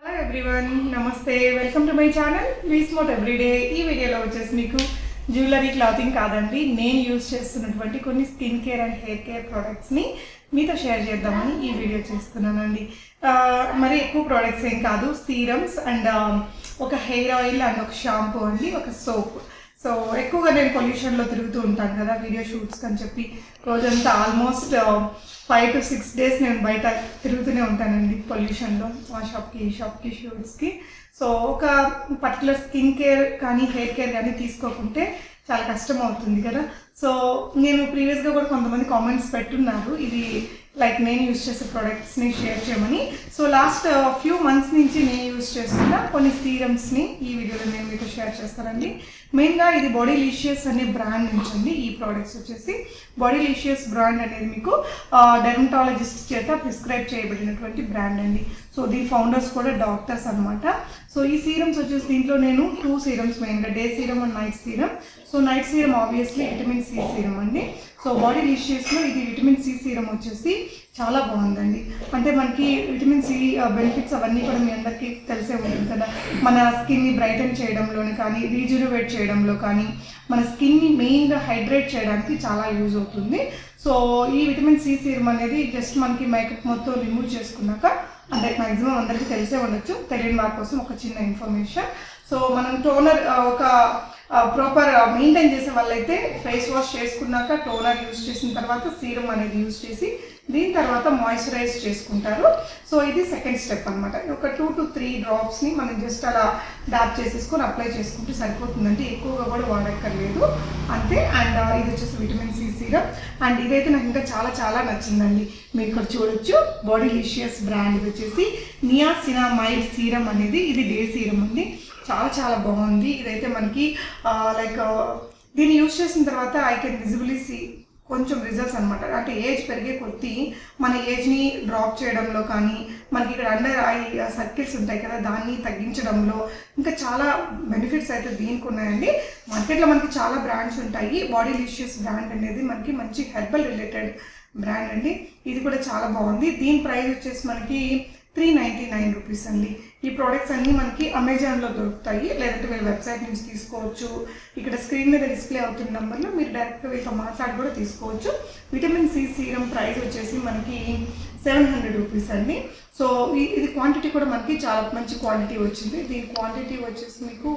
Hello everyone, నమస్తే. Welcome to my channel రీస్మోట్ everyday. ఈ వీడియోలో వచ్చేసి మీకు జ్యువెలరీ క్లాతింగ్ కాదండి, నేను యూజ్ చేస్తున్నటువంటి కొన్ని skin care and hair care ప్రోడక్ట్స్ని మీతో షేర్ చేద్దామని ఈ వీడియో చేస్తున్నానండి. మరి ఎక్కువ ప్రోడక్ట్స్ ఏం కాదు, సీరమ్స్ అండ్ ఒక హెయిర్ ఆయిల్ అండ్ ఒక షాంపూ అండి, ఒక సోప్. సో ఎక్కువగా నేను పొల్యూషన్లో తిరుగుతూ ఉంటాను కదా, వీడియో షూట్స్కి అని చెప్పి రోజంతా ఆల్మోస్ట్ 5 to 6 days నేను బయట తిరుగుతూనే ఉంటానండి పొల్యూషన్లో, ఆ షాప్కి ఈ షాప్కి షూట్స్కి. సో ఒక పర్టికులర్ స్కిన్ కేర్ కానీ హెయిర్ కేర్ కానీ తీసుకోకుంటే చాలా కష్టం అవుతుంది కదా. సో నేను ప్రీవియస్గా కూడా కొంతమంది కామెంట్స్ పెట్టున్నారు, ఇది లైక్ నేను యూజ్ చేసే ప్రోడక్ట్స్ని షేర్ చేయమని. సో లాస్ట్ ఫ్యూ మంత్స్ నుంచి నేను యూజ్ చేస్తున్న కొన్ని సీరమ్స్ని ఈ వీడియోలో నేను మీతో షేర్ చేస్తానండి. మెయిన్గా ఇది బాడీలీషియస్ అనే బ్రాండ్ నుంచి అండి. ఈ ప్రోడక్ట్స్ వచ్చేసి బాడీలీషియస్ బ్రాండ్ అనేది మీకు డెర్మటాలజిస్ట్ చేత ప్రిస్క్రైబ్ చేయబడినటువంటి బ్రాండ్ అండి. సో దీని ఫౌండర్స్ కూడా డాక్టర్స్ అనమాట. సో ఈ సీరమ్స్ వచ్చేసి దీంట్లో నేను 2 సీరమ్స్ మెయిన్గా, day serum and night serum. So night serum obviously vitamin C serum అండి. సో బాడీలీషియస్లో ఇది విటమిన్ సి సీరం వచ్చేసి చాలా బాగుందండి. అంటే మనకి విటమిన్ సి బెనిఫిట్స్ అవన్నీ కూడా మీ అందరికీ తెలిసే ఉంటుంది కదా. మన స్కిన్ని బ్రైటన్ చేయడంలోనే కానీ, రీజునవేట్ చేయడంలో కానీ, మన స్కిన్ని మెయిన్గా హైడ్రేట్ చేయడానికి చాలా యూజ్ అవుతుంది. సో ఈ విటమిన్ సి సీరం అనేది జస్ట్ మనకి మేకప్ మొత్తం రిమూవ్ చేసుకున్నాక, అంటే మ్యాక్సిమం అందరికీ తెలిసే ఉండొచ్చు, తెలియని వారి కోసం ఒక చిన్న ఇన్ఫర్మేషన్. సో మనం టోనర్ ఒక ప్రాపర్ మెయింటైన్ చేసే వాళ్ళైతే ఫేస్ వాష్ చేసుకున్నాక టోనర్ యూజ్ చేసిన తర్వాత సీరం అనేది యూజ్ చేసి దీని తర్వాత మాయిశ్చరైజ్ చేసుకుంటారు. సో ఇది సెకండ్ స్టెప్ అనమాట. ఒక 2 to 3 డ్రాప్స్ని మనం జస్ట్ అలా డాప్ చేసేసుకొని అప్లై చేసుకుంటే సరిపోతుందంటే ఎక్కువగా కూడా వాడక్కర్లేదు అంతే. అండ్ ఇది వచ్చేసి విటమిన్ సి సీరం. అండ్ ఇదైతే నాకు ఇంకా చాలా చాలా నచ్చిందండి. మీరు ఇక్కడ చూడొచ్చు, బాడీలీషియస్ బ్రాండ్ ఇది వచ్చేసి నియాసినామైడ్ సీరం అనేది, ఇది డే సీరం అండి. చాలా చాలా బాగుంది. ఇదైతే మనకి లైక్ దీన్ని యూజ్ చేసిన తర్వాత ఐ కెన్ విజిబిలీ సీ కొంచెం రిజల్ట్స్ అనమాట. అంటే ఏజ్ పెరిగే కొద్దీ మన ఏజ్ని డ్రాప్ చేయడంలో కానీ, మనకి ఇక్కడ అండర్ ఐ సర్కిల్స్ ఉంటాయి కదా, దాన్ని తగ్గించడంలో ఇంకా చాలా బెనిఫిట్స్ అయితే దీనికి ఉన్నాయండి. మార్కెట్లో మనకి చాలా బ్రాండ్స్ ఉంటాయి. బాడీలీషియస్ బ్రాండ్ అనేది మనకి మంచి హెర్బల్ రిలేటెడ్ బ్రాండ్ అండి. ఇది కూడా చాలా బాగుంది. దీని ప్రైస్ వచ్చేసి మనకి 399 రూపీస్ అండి. ఈ ప్రోడక్ట్స్ అన్నీ మనకి అమెజాన్లో దొరుకుతాయి, లేదంటే మీరు వెబ్సైట్ నుంచి తీసుకోవచ్చు. ఇక్కడ స్క్రీన్ మీద డిస్ప్లే అవుతున్న నెంబర్లో మీరు డైరెక్ట్గా వీళ్ళతో మాట్లాడి కూడా తీసుకోవచ్చు. విటమిన్ సి సీరం ప్రైస్ వచ్చేసి మనకి 700 రూపీస్ అండి. సో ఇది క్వాంటిటీ కూడా మనకి చాలా మంచి క్వాంటిటీ వచ్చింది. దీని క్వాంటిటీ వచ్చేసి మీకు,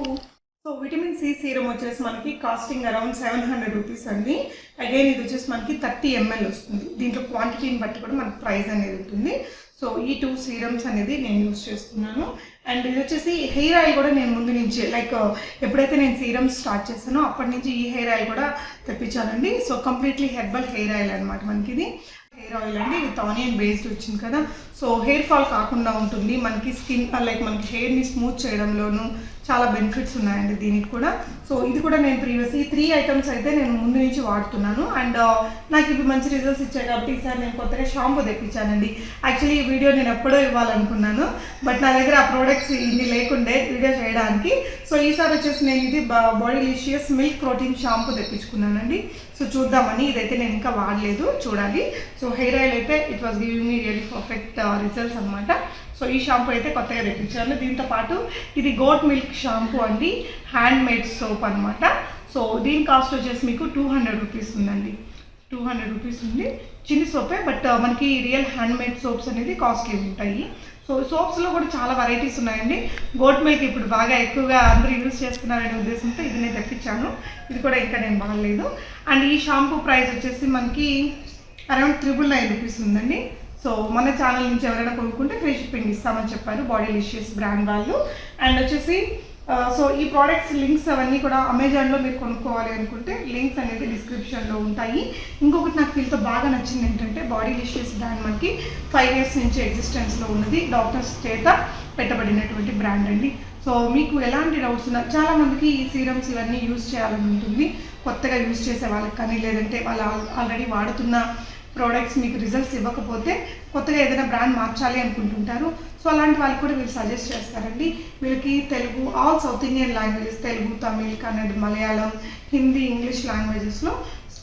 సో విటమిన్ సి సీరం వచ్చేసి మనకి కాస్టింగ్ అరౌండ్ 700 రూపీస్ అండి. అగైన్ ఇది వచ్చేసి మనకి 30 ml వస్తుంది. దీంట్లో క్వాంటిటీని బట్టి కూడా మనకి ప్రైస్ అనేది ఉంటుంది. సో ఈ 2 సీరమ్స్ అనేది నేను యూజ్ చేస్తున్నాను. అండ్ ఇది వచ్చేసి హెయిర్ ఆయిల్ కూడా నేను ముందు నుంచి లైక్ ఎప్పుడైతే నేను సీరమ్స్ స్టార్ట్ చేస్తానో అప్పటి నుంచి ఈ హెయిర్ ఆయిల్ కూడా తెప్పించానండి. So completely herbal hair oil అనమాట మనకి. ఇది హెయిర్ ఆయిల్ అండి, విత్ ఆనియన్ బేస్డ్ వచ్చింది కదా. సో హెయిర్ ఫాల్ కాకుండా ఉంటుంది, మనకి స్కిన్ లైక్ మనకి హెయిర్ని స్మూత్ చేయడంలోనూ చాలా బెనిఫిట్స్ ఉన్నాయండి దీనికి కూడా. సో ఇది కూడా నేను ప్రీవియస్ ఈ 3 ఐటమ్స్ అయితే నేను ముందు నుంచి వాడుతున్నాను. అండ్ నాకు ఇవి మంచి రిజల్ట్స్ ఇచ్చాయి కాబట్టి ఈసారి నేను కొత్తగా షాంపూ తెప్పించానండి. యాక్చువల్లీ ఈ వీడియో నేను ఎప్పుడో ఇవ్వాలనుకున్నాను, బట్ నా దగ్గర ఆ ప్రోడక్ట్స్ ఇన్ని లేకుండే వీడియో చేయడానికి. సో ఈసారి వచ్చేసి నేను ఇది బాడీలీషియస్ మిల్క్ ప్రోటీన్ షాంపూ తెప్పించుకున్నానండి. సో చూద్దామని, ఇదైతే నేను ఇంకా వాడలేదు, చూడాలి. సో హెయిర్ ఆయిల్ అయితే it was giving me really perfect results అనమాట. సో ఈ షాంపూ అయితే కొత్తగా తెప్పించాను. దీంతో పాటు ఇది గోట్ మిల్క్ షాంపూ అండి, హ్యాండ్ మేడ్ సోప్ అనమాట. సో దీని కాస్ట్ వచ్చేసి మీకు 200 రూపీస్ ఉందండి. 200 రూపీస్ ఉంది. చిన్న సోపే, బట్ మనకి రియల్ హ్యాండ్ మేడ్ సోప్స్ అనేది కాస్ట్లీ ఉంటాయి. సో సోప్స్లో కూడా చాలా వెరైటీస్ ఉన్నాయండి. గోట్ మిల్క్ ఇప్పుడు బాగా ఎక్కువగా అందరూ యూజ్ చేస్తున్నారనే ఉద్దేశంతో ఇది నేను తెప్పించాను. ఇది కూడా ఇంకా నేను వాడలేదు. అండ్ ఈ షాంపూ ప్రైస్ వచ్చేసి మనకి అరౌండ్ 999 రూపీస్ ఉందండి. సో మన ఛానల్ నుంచి ఎవరైనా కొనుక్కుంటే ఫ్రీ షిప్పింగ్ ఇస్తామని చెప్పారు బాడీలీషియస్ బ్రాండ్ వాళ్ళు. అండ్ వచ్చేసి సో ఈ ప్రోడక్ట్స్ లింక్స్ అవన్నీ కూడా అమెజాన్లో మీరు కొనుక్కోవాలి అనుకుంటే లింక్స్ అనేది డిస్క్రిప్షన్లో ఉంటాయి. ఇంకొకటి నాకు వీళ్ళతో బాగా నచ్చింది ఏంటంటే, బాడీలీషియస్ బ్రాండ్ మనకి 5 years నుంచి ఎగ్జిస్టెన్స్లో ఉన్నది, డాక్టర్స్ చేత పెట్టబడినటువంటి బ్రాండ్ అండి. సో మీకు ఎలాంటి డౌట్స్ ఉన్నా, చాలామందికి ఈ సీరమ్స్ ఇవన్నీ యూజ్ చేయాలని ఉంటుంది, కొత్తగా యూజ్ చేసే వాళ్ళకి కానీ, లేదంటే వాళ్ళు ఆల్రెడీ వాడుతున్న ప్రోడక్ట్స్ మీకు రిజల్ట్స్ ఇవ్వకపోతే కొత్తగా ఏదైనా బ్రాండ్ మార్చాలి అనుకుంటుంటారు. సో అలాంటి వాళ్ళకి కూడా వీళ్ళు సజెస్ట్ చేస్తారండి. వీళ్ళకి Telugu, all south Indian languages, Telugu, Tamil, Kannada, Malayalam, Hindi, English లాంగ్వేజెస్లో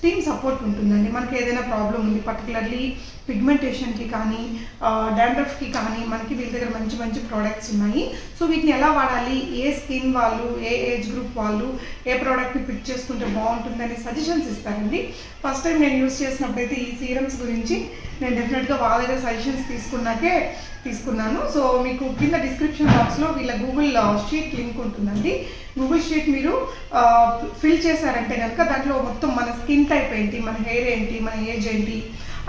టీమ్ సపోర్ట్ ఉంటుందండి. మనకి ఏదైనా ప్రాబ్లం ఉంది, పర్టికులర్లీ పిగ్మెంటేషన్కి కానీ డాండ్రఫ్కి కానీ మనకి వీళ్ళ దగ్గర మంచి మంచి ప్రోడక్ట్స్ ఉన్నాయి. సో వీటిని ఎలా వాడాలి, ఏ స్కిన్ వాళ్ళు, ఏ ఏజ్ గ్రూప్ వాళ్ళు ఏ ప్రోడక్ట్ని పిక్ చేసుకుంటే బాగుంటుందని సజెషన్స్ ఇస్తారండి. ఫస్ట్ టైం నేను యూస్ చేసినప్పుడైతే ఈ సీరమ్స్ గురించి నేను డెఫినెట్గా వాళ్ళ దగ్గర సజెషన్స్ తీసుకున్నాను. సో మీకు కింద డిస్క్రిప్షన్ బాక్స్లో వీళ్ళ గూగుల్ షీట్ లింక్ ఉంటుందండి. గూగుల్ షీట్ మీరు ఫిల్ చేశారంటే కనుక దాంట్లో మొత్తం మన స్కిన్ టైప్ ఏంటి, మన హెయిర్ ఏంటి, మన ఏజ్ ఏంటి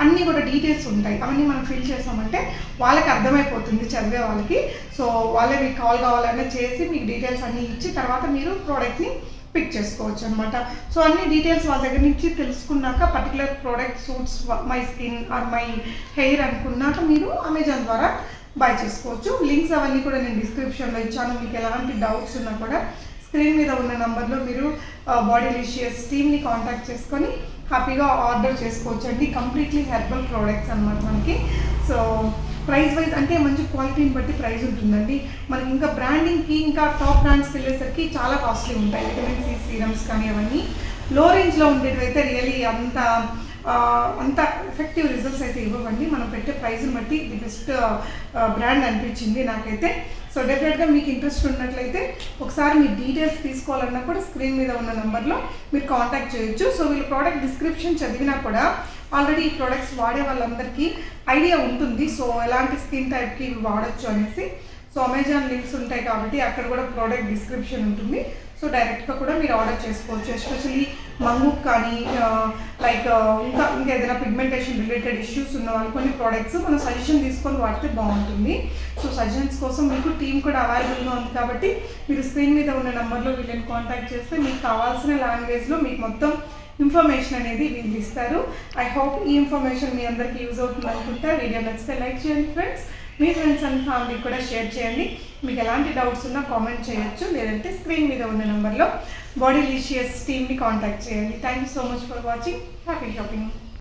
అన్నీ కూడా డీటెయిల్స్ ఉంటాయి. అవన్నీ మనం ఫిల్ చేసామంటే వాళ్ళకి అర్థమైపోతుంది చదివే వాళ్ళకి. సో వాళ్ళే మీకు కాల్ కావాలన్నా చేసి మీకు డీటెయిల్స్ అన్నీ ఇచ్చి తర్వాత మీరు ప్రోడక్ట్ని పిక్ చేసుకోవచ్చు అనమాట. సో అన్ని డీటెయిల్స్ వాళ్ళ దగ్గర నుంచి తెలుసుకున్నాక particular product suits my skin or my hair అనుకున్నాక మీరు అమెజాన్ ద్వారా బై చేసుకోవచ్చు. లింక్స్ అవన్నీ కూడా నేను డిస్క్రిప్షన్లో ఇచ్చాను. మీకు ఎలాంటి డౌట్స్ ఉన్నా కూడా స్క్రీన్ మీద ఉన్న నెంబర్లో మీరు బాడీలిషియస్ టీమ్ని కాంటాక్ట్ చేసుకొని హ్యాపీగా ఆర్డర్ చేసుకోవచ్చు అండి. కంప్లీట్లీ హెర్బల్ ప్రోడక్ట్స్ అనమాట మనకి. సో ప్రైస్ వైజ్ అంటే మంచి క్వాలిటీని బట్టి ప్రైస్ ఉంటుందండి. మనకి ఇంకా బ్రాండింగ్కి ఇంకా టాప్ బ్రాండ్స్కి వెళ్ళేసరికి చాలా కాస్ట్లీ ఉంటాయి. విటమిన్ సి సీరమ్స్ కానీ అవన్నీ లో రేంజ్లో ఉండేవి అయితే రియలీ అంత ఎఫెక్టివ్ రిజల్ట్స్ అయితే ఇవ్వండి. మనం పెట్టే ప్రైస్ని బట్టి ది బెస్ట్ బ్రాండ్ అనిపించింది నాకైతే. సో డెఫినెట్గా మీకు ఇంట్రెస్ట్ ఉన్నట్లయితే ఒకసారి మీ డీటెయిల్స్ తీసుకోవాలన్నా కూడా స్క్రీన్ మీద ఉన్న నెంబర్లో మీరు కాంటాక్ట్ చేయొచ్చు. సో వీళ్ళ ప్రోడక్ట్ డిస్క్రిప్షన్ చదివినా కూడా ఆల్రెడీ ఈ ప్రోడక్ట్స్ వాడే వాళ్ళందరికీ ఐడియా ఉంటుంది. సో ఎలాంటి స్కిన్ టైప్కి ఇవి వాడచ్చు అనేసి. సో అమెజాన్ లింక్స్ ఉంటాయి కాబట్టి అక్కడ కూడా ప్రోడక్ట్ డిస్క్రిప్షన్ ఉంటుంది. సో డైరెక్ట్గా కూడా మీరు ఆర్డర్ చేసుకోవచ్చు. ఎస్పెషల్లీ మంగుక్ కానీ లైక్ ఇంకా ఏదైనా పిగ్మెంటేషన్ రిలేటెడ్ ఇష్యూస్ ఉన్న వాళ్ళు కొన్ని ప్రోడక్ట్స్ మనం సజెషన్ తీసుకొని వాడితే బాగుంటుంది. సో సజెషన్స్ కోసం మీకు టీం కూడా అవైలబుల్గా ఉంది కాబట్టి మీరు స్క్రీన్ మీద ఉన్న నెంబర్లో వీళ్ళని కాంటాక్ట్ చేస్తే మీకు కావాల్సిన లాంగ్వేజ్లో మీకు మొత్తం ఇన్ఫర్మేషన్ అనేది వీళ్ళు ఇస్తారు. ఐ హోప్ ఈ ఇన్ఫర్మేషన్ మీ అందరికీ యూజ్ అవుతుంది అనుకుంటే వీడియో నచ్చితే లైక్ చేయండి ఫ్రెండ్స్. మీ ఫ్రెండ్స్ అండ్ ఫ్యామిలీకి కూడా షేర్ చేయండి. మీకు ఎలాంటి డౌట్స్ ఉన్నా కామెంట్ చేయొచ్చు, లేదంటే స్క్రీన్ మీద ఉన్న నెంబర్లో బాడీలిషియస్ టీమ్ని కాంటాక్ట్ చేయండి. Thank you so much for watching. Happy shopping.